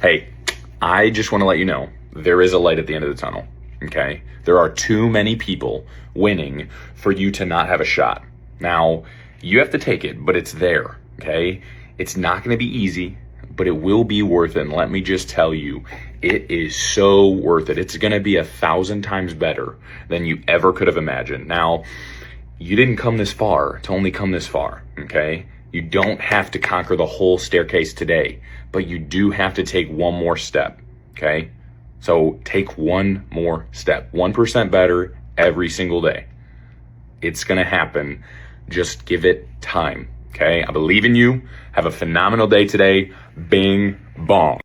Hey, I just want to let you know there is a light at the end of the tunnel, okay? There are too many people winning for you to not have a shot. Now, you have to take it, but it's there, okay? It's not going to be easy, but it will be worth it. And let me just tell you, it is so worth it. It's going to be 1,000 times better than you ever could have imagined. Now, you didn't come this far to only come this far, okay? You don't have to conquer the whole staircase today, but you do have to take one more step, okay? So take one more step, 1% better every single day. It's gonna happen. Just give it time, okay? I believe in you. Have a phenomenal day today. Bing, bong.